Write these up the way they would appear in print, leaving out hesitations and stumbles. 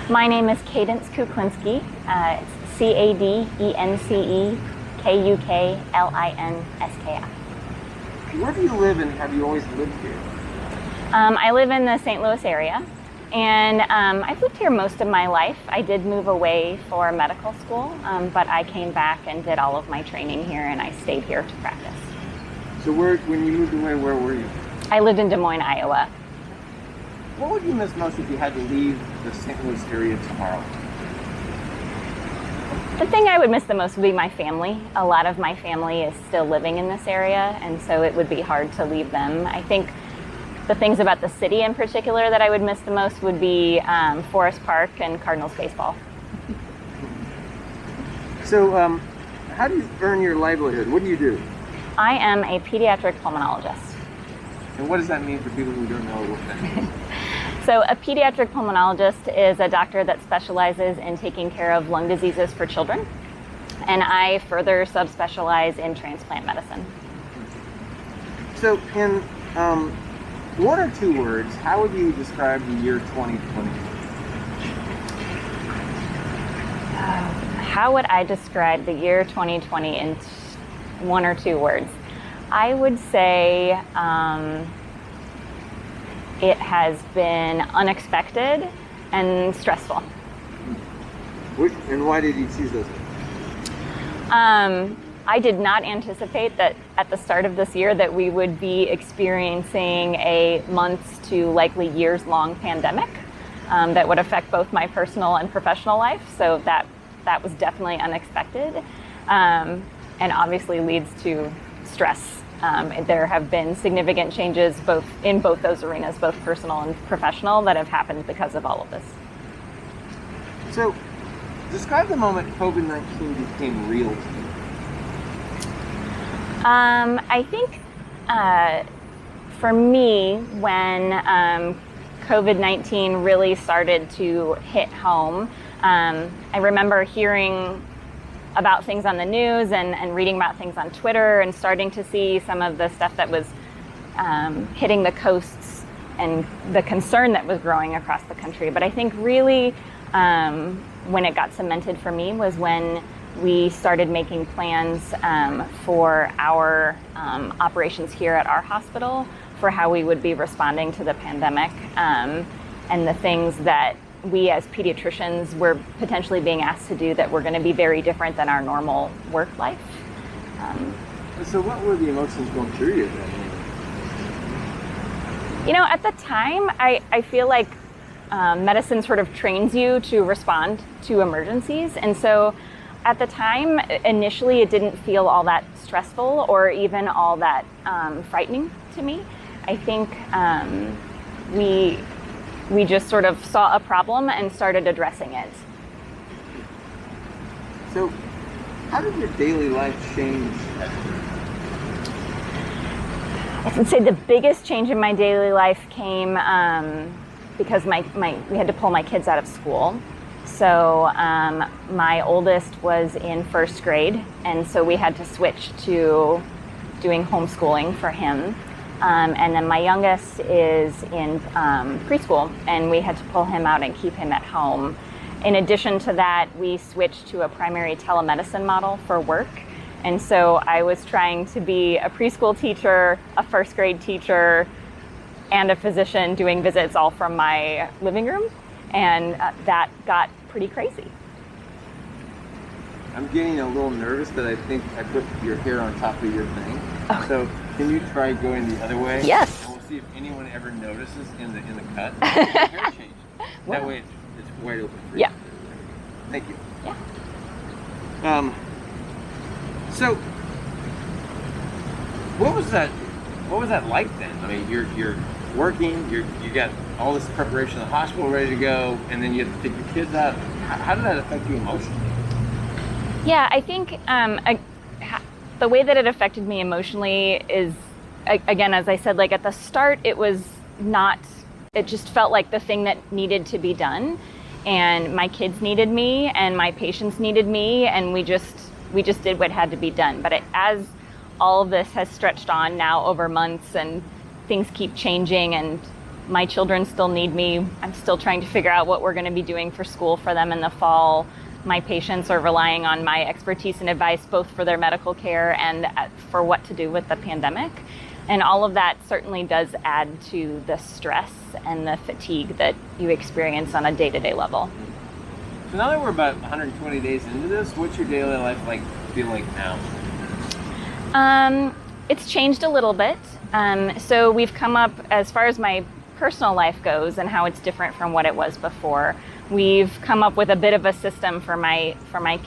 My name is Cadence Kuklinski. It's Cadenckuklinski. Where do you live, and have you always lived here? I live in the St. Louis area, and I've lived here most of my life. I did move away for medical school, but I came back and did all of my training here, and I stayed here to practice. So when you moved away, where were you? I lived in Des Moines, Iowa. What would you miss most if you had to leave the St. Louis area tomorrow? The thing I would miss the most would be my family. A lot of my family is still living in this area, and so it would be hard to leave them. I think the things about the city in particular that I would miss the most would be Forest Park and Cardinals baseball. So how do you earn your livelihood? What do you do? I am a pediatric pulmonologist. And what does that mean for people who don't know what that means? So a pediatric pulmonologist is a doctor that specializes in taking care of lung diseases for children. And I further subspecialize in transplant medicine. So in one or two words, how would you describe the year 2020? How would I describe the year 2020 in one or two words? I would say it has been unexpected and stressful. And why did you choose those? I did not anticipate that at the start of this year that we would be experiencing a months to likely years-long pandemic that would affect both my personal and professional life. So that was definitely unexpected, and obviously leads to stress. There have been significant changes in both those arenas, both personal and professional, that have happened because of all of this. So, describe the moment COVID-19 became real to you. I think for me, when COVID-19 really started to hit home, I remember hearing about things on the news and reading about things on Twitter and starting to see some of the stuff that was hitting the coasts and the concern that was growing across the country. But I think really when it got cemented for me was when we started making plans for our operations here at our hospital for how we would be responding to the pandemic and the things that we as pediatricians were potentially being asked to do that were going to be very different than our normal work life. So what were the emotions going through you then? You know, at the time, I feel like medicine sort of trains you to respond to emergencies. And so at the time, initially, it didn't feel all that stressful or even all that frightening to me. I think we just sort of saw a problem and started addressing it. So, how did your daily life change? I would say the biggest change in my daily life came because we had to pull my kids out of school. So my oldest was in first grade, and so we had to switch to doing homeschooling for him. And then my youngest is in preschool, and we had to pull him out and keep him at home. In addition to that, we switched to a primary telemedicine model for work. And so I was trying to be a preschool teacher, a first grade teacher, and a physician doing visits all from my living room. And that got pretty crazy. I'm getting a little nervous that I think I put your hair on top of your thing. Oh. So can you try going the other way? Yes. And we'll see if anyone ever notices in the cut. Hair change. That way it's wide open for you. Yeah. Thank you. Yeah. So what was that like then? I mean, you're working, you got all this preparation at the hospital ready to go, and then you have to take your kids out. How did that affect you emotionally? Yeah, I think the way that it affected me emotionally is, again, as I said, like at the start, it just felt like the thing that needed to be done. And my kids needed me and my patients needed me, and we just did what had to be done. But as all of this has stretched on now over months and things keep changing and My children still need me. I'm still trying to figure out what we're going to be doing for school for them in the fall. My patients are relying on my expertise and advice, both for their medical care and for what to do with the pandemic. And all of that certainly does add to the stress and the fatigue that you experience on a day-to-day level. So now that we're about 120 days into this, what's your daily life feel like now? It's changed a little bit. So we've come up, as far as my personal life goes and how it's different from what it was before, we've come up with a bit of a system for my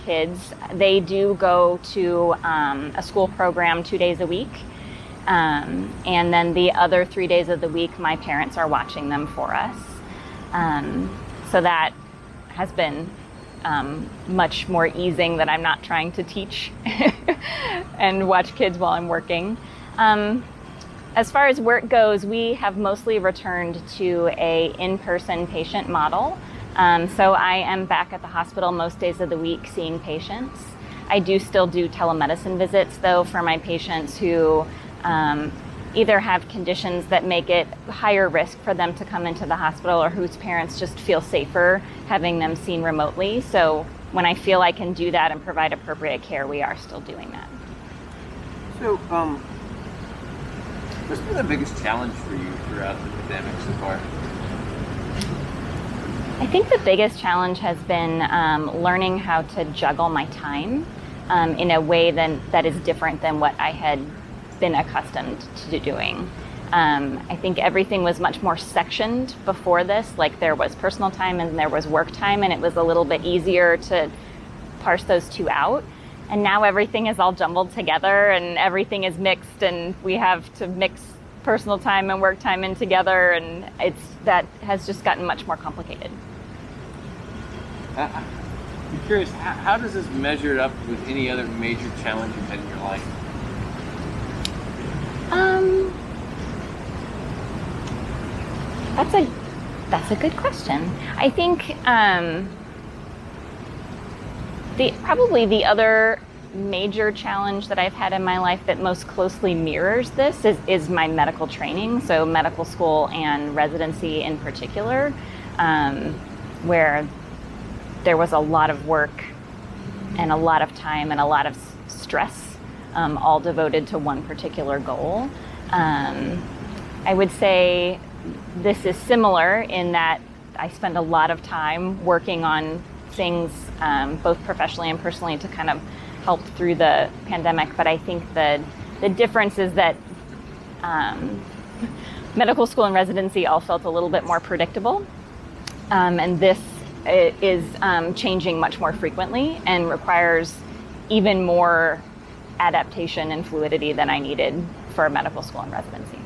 kids. They do go to a school program 2 days a week. And then the other 3 days of the week, my parents are watching them for us. So that has been much more easing, that I'm not trying to teach and watch kids while I'm working. As far as work goes, we have mostly returned to a in-person patient model. So I am back at the hospital most days of the week seeing patients. I do still do telemedicine visits, though, for my patients who either have conditions that make it higher risk for them to come into the hospital, or whose parents just feel safer having them seen remotely. So when I feel I can do that and provide appropriate care, we are still doing that. So, what's been the biggest challenge for you throughout the pandemic so far? I think the biggest challenge has been learning how to juggle my time in a way that is different than what I had been accustomed to doing. I think everything was much more sectioned before this, like there was personal time and there was work time, and it was a little bit easier to parse those two out. And now everything is all jumbled together and everything is mixed, and we have to mix personal time and work time in together, and that has just gotten much more complicated. I'm curious, how does this measure up with any other major challenge you've had in your life? That's a good question. I think probably the other major challenge that I've had in my life that most closely mirrors this is my medical training, so medical school and residency in particular, where there was a lot of work and a lot of time and a lot of stress, all devoted to one particular goal. I would say this is similar in that I spend a lot of time working on things, both professionally and personally, to kind of help through the pandemic. But I think the difference is that medical school and residency all felt a little bit more predictable. And this is changing much more frequently and requires even more adaptation and fluidity than I needed for medical school and residency.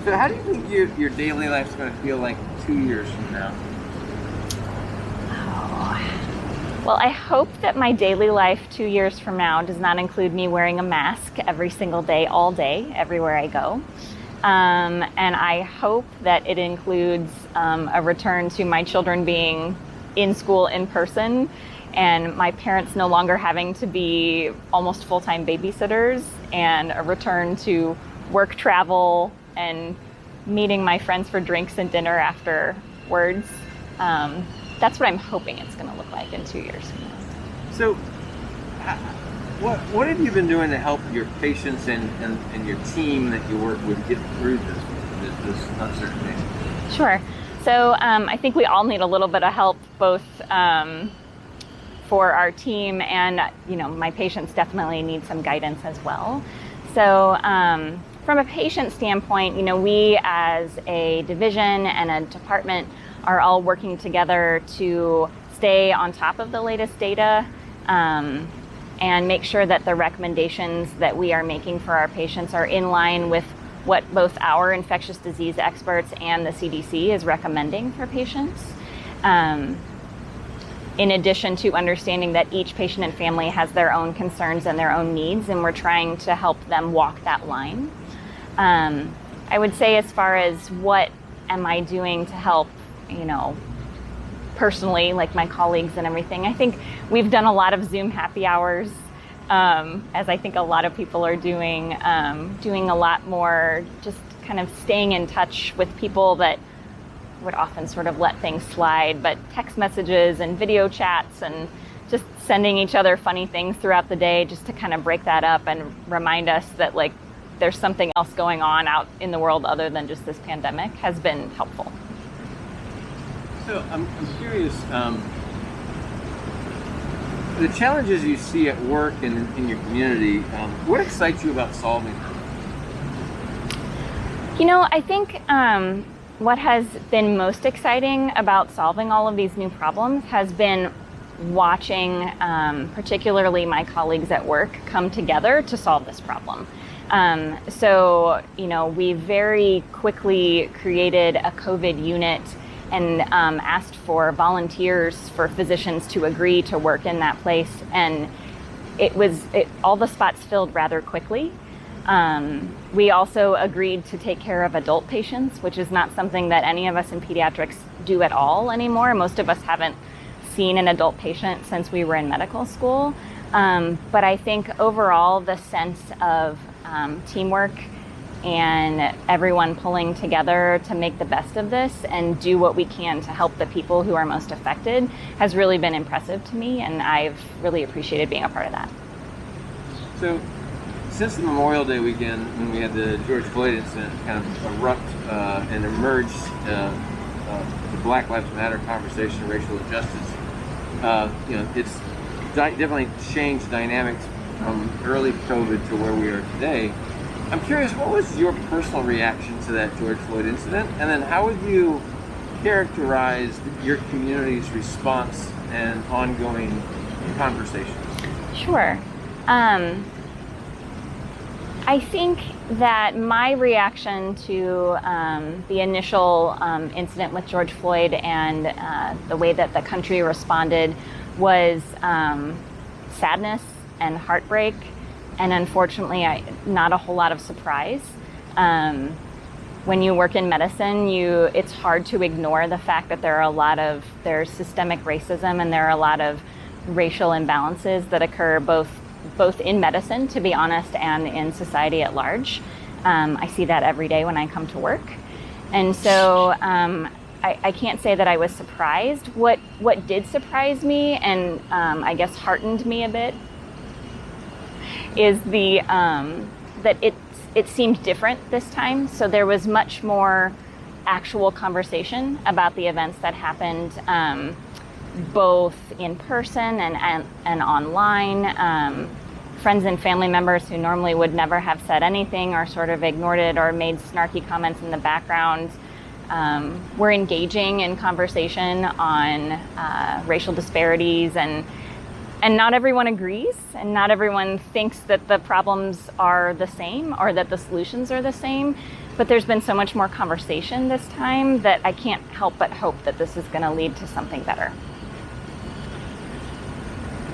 So how do you think your daily life is going to feel like 2 years from now? Well, I hope that my daily life 2 years from now does not include me wearing a mask every single day, all day, everywhere I go. And I hope that it includes a return to my children being in school in person, and my parents no longer having to be almost full-time babysitters, and a return to work travel and meeting my friends for drinks and dinner afterwards. That's what I'm hoping it's going to look like in 2 years from now. So, what have you been doing to help your patients and your team that you work with get through this uncertainty? Sure. So I think we all need a little bit of help, both for our team and, my patients definitely need some guidance as well. So from a patient standpoint, we as a division and a department are all working together to stay on top of the latest data and make sure that the recommendations that we are making for our patients are in line with what both our infectious disease experts and the CDC is recommending for patients. In addition to understanding that each patient and family has their own concerns and their own needs, and we're trying to help them walk that line. I would say, as far as what am I doing to help, personally, like my colleagues and everything, I think we've done a lot of Zoom happy hours, as I think a lot of people are doing a lot more just kind of staying in touch with people that would often sort of let things slide, but text messages and video chats and just sending each other funny things throughout the day just to kind of break that up and remind us that like there's something else going on out in the world other than just this pandemic has been helpful. So I'm curious, the challenges you see at work and in your community, what excites you about solving them? You know, I think what has been most exciting about solving all of these new problems has been watching particularly my colleagues at work come together to solve this problem. So, you know, we very quickly created a COVID unit and asked for volunteers, for physicians to agree to work in that place. And all the spots filled rather quickly. We also agreed to take care of adult patients, which is not something that any of us in pediatrics do at all anymore. Most of us haven't seen an adult patient since we were in medical school. But I think overall the sense of teamwork and everyone pulling together to make the best of this and do what we can to help the people who are most affected has really been impressive to me, and I've really appreciated being a part of that. So, since the Memorial Day weekend, when we had the George Floyd incident kind of erupt and emerge, the Black Lives Matter conversation, racial justice, you know, it's definitely changed dynamics from early COVID to where we are today. I'm curious, what was your personal reaction to that George Floyd incident? And then how would you characterize your community's response and ongoing conversations? Sure. I think that my reaction to the initial incident with George Floyd and the way that the country responded was sadness and heartbreak, and unfortunately not a whole lot of surprise. When you work in medicine, it's hard to ignore the fact that there's systemic racism and there are a lot of racial imbalances that occur both in medicine, to be honest, and in society at large. I see that every day when I come to work. And so I can't say that I was surprised. What did surprise me and I guess heartened me a bit is that it seemed different this time. So there was much more actual conversation about the events that happened, both in person and online. Friends and family members who normally would never have said anything or sort of ignored it or made snarky comments in the background were engaging in conversation on racial disparities, and not everyone agrees, and not everyone thinks that the problems are the same or that the solutions are the same. But there's been so much more conversation this time that I can't help but hope that this is going to lead to something better.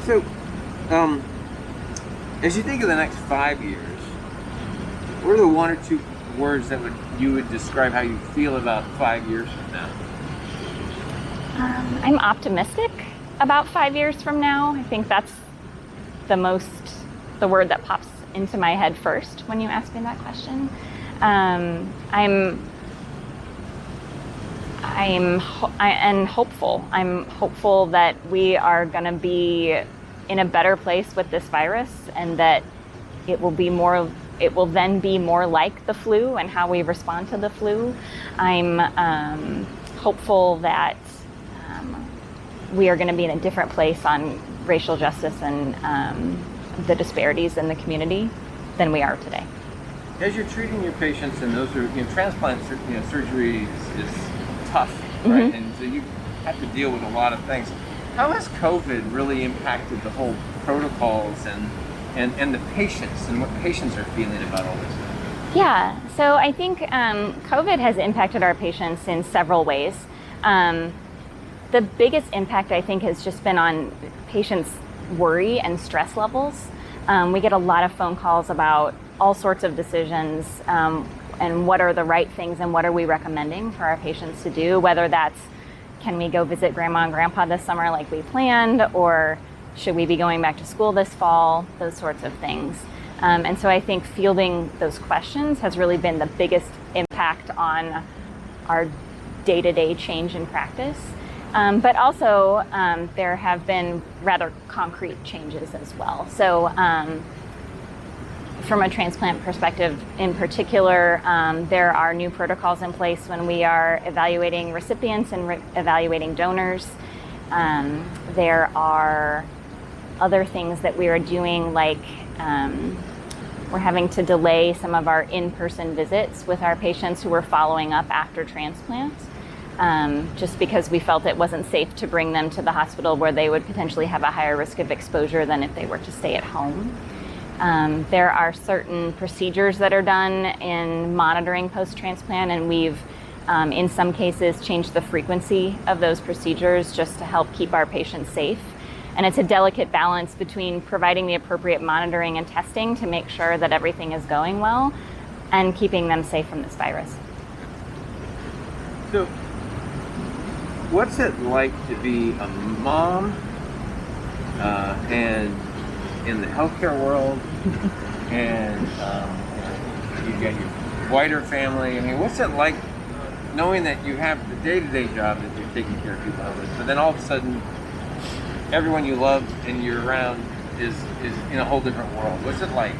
So, as you think of the next 5 years, what are the one or two words that you would describe how you feel about 5 years from now? I'm optimistic about 5 years from now. I think that's the word that pops into my head first when you ask me that question. I'm hopeful. I'm hopeful that we are going to be in a better place with this virus, and that it will then be more like the flu and how we respond to the flu. I'm hopeful that we are going to be in a different place on racial justice and the disparities in the community than we are today. As you're treating your patients, and those are, transplant surgery is tough, right? Mm-hmm. And so you have to deal with a lot of things. How has COVID really impacted the whole protocols and the patients and what patients are feeling about all this? Yeah, so I think COVID has impacted our patients in several ways. The biggest impact, I think, has just been on patients' worry and stress levels. We get a lot of phone calls about all sorts of decisions and what are the right things and what are we recommending for our patients to do, whether that's can we go visit grandma and grandpa this summer like we planned, or should we be going back to school this fall, those sorts of things. And so I think fielding those questions has really been the biggest impact on our day-to-day change in practice. But also, there have been rather concrete changes as well. So from a transplant perspective in particular, there are new protocols in place when we are evaluating recipients and evaluating donors. There are other things that we are doing, like we're having to delay some of our in-person visits with our patients who were following up after transplant, just because we felt it wasn't safe to bring them to the hospital where they would potentially have a higher risk of exposure than if they were to stay at home. There are certain procedures that are done in monitoring post-transplant, and we've, in some cases, changed the frequency of those procedures just to help keep our patients safe. And it's a delicate balance between providing the appropriate monitoring and testing to make sure that everything is going well and keeping them safe from this virus. So, what's it like to be a mom and in the healthcare world, and you've got your wider family? I mean, what's it like knowing that you have the day-to-day job that you're taking care of people with, but then all of a sudden everyone you love and you're around is in a whole different world? What's it like?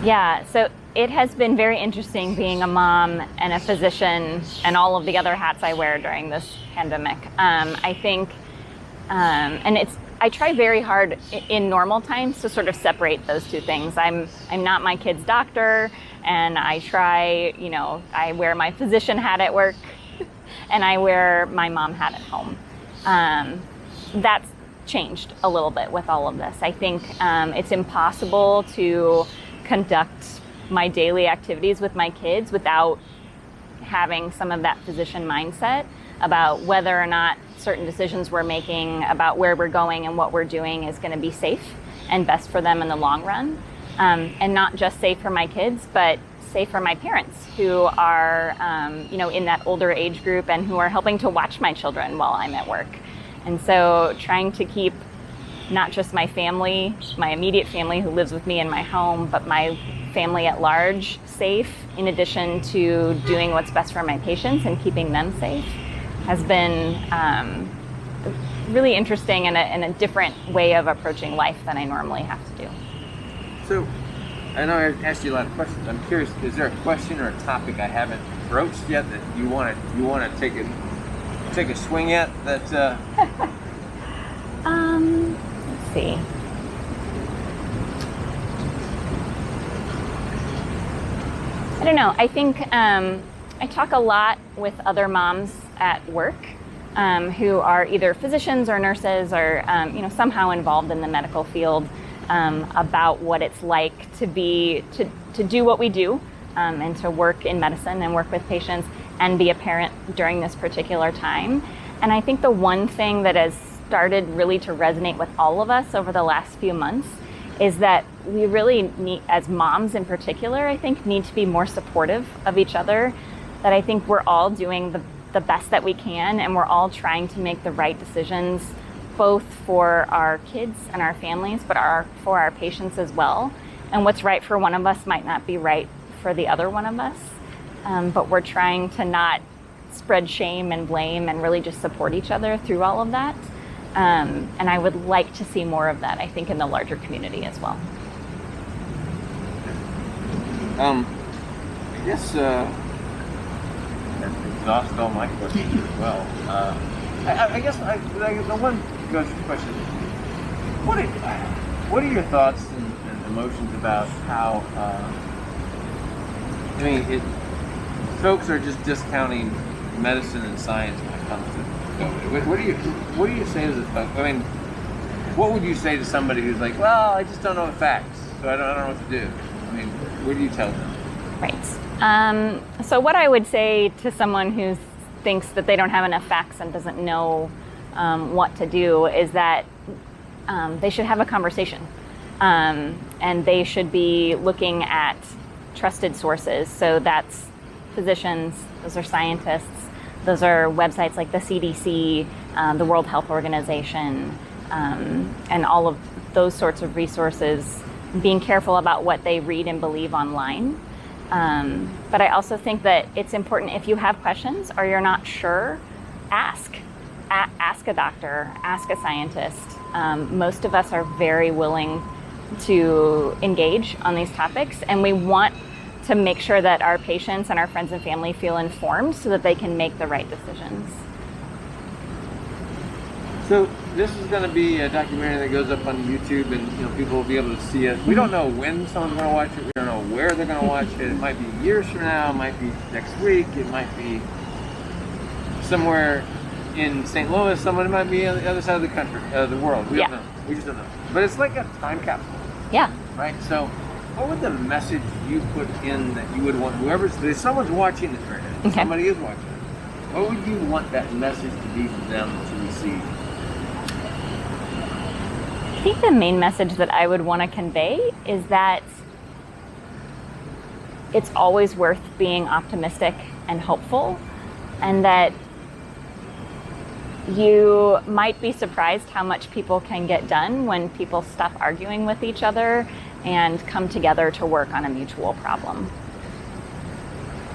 Yeah, so it has been very interesting being a mom and a physician and all of the other hats I wear during this pandemic. I think, and I try very hard in normal times to sort of separate those two things. I'm not my kid's doctor, and I try, I wear my physician hat at work and I wear my mom hat at home. That's changed a little bit with all of this. I think it's impossible to conduct my daily activities with my kids without having some of that physician mindset about whether or not certain decisions we're making about where we're going and what we're doing is going to be safe and best for them in the long run. And not just safe for my kids, but safe for my parents who are, in that older age group and who are helping to watch my children while I'm at work. And so trying to keep not just my family, my immediate family who lives with me in my home, but my family at large safe, in addition to doing what's best for my patients and keeping them safe, has been really interesting and a different way of approaching life than I normally have to do. So, I know I asked you a lot of questions. I'm curious, is there a question or a topic I haven't broached yet that you want to take a swing at? That let's see. I don't know. I think I talk a lot with other moms at work who are either physicians or nurses or somehow involved in the medical field about what it's like to do what we do and to work in medicine and work with patients and be a parent during this particular time. And I think the one thing that has started really to resonate with all of us over the last few months is that we really need, as moms in particular, I think, need to be more supportive of each other. That I think we're all doing the best that we can, and we're all trying to make the right decisions, both for our kids and our families, but for our patients as well. And what's right for one of us might not be right for the other one of us. But we're trying to not spread shame and blame and really just support each other through all of that. And I would like to see more of that, I think, in the larger community as well. I guess that exhausts all my questions as well. I guess the one question: what are your thoughts and emotions about how? Folks are just discounting medicine and science when it comes to COVID. What do you say to this? I mean, what would you say to somebody who's like, well, I just don't know the facts, so I don't know what to do? I mean, what do you tell them? Right. So what I would say to someone who thinks that they don't have enough facts and doesn't know what to do is that they should have a conversation. And they should be looking at trusted sources. So that's physicians, those are scientists, those are websites like the CDC, the World Health Organization, and all of those sorts of resources, being careful about what they read and believe online. But I also think that it's important, if you have questions or you're not sure, ask. Ask a doctor, ask a scientist. Most of us are very willing to engage on these topics, and we want to make sure that our patients and our friends and family feel informed so that they can make the right decisions. So this is going to be a documentary that goes up on YouTube, and people will be able to see it. We don't know when someone's going to watch it. We don't know where they're going to watch it. It might be years from now. It might be next week. It might be somewhere in St. Louis. Someone might be on the other side of the country, the world. We don't know. We just don't know. But it's like a time capsule. Yeah. Right? So what would the message you put in that you would want, if someone's watching this right now, somebody is watching it, what would you want that message to be for them to receive? I think the main message that I would want to convey is that it's always worth being optimistic and hopeful, and that you might be surprised how much people can get done when people stop arguing with each other and come together to work on a mutual problem.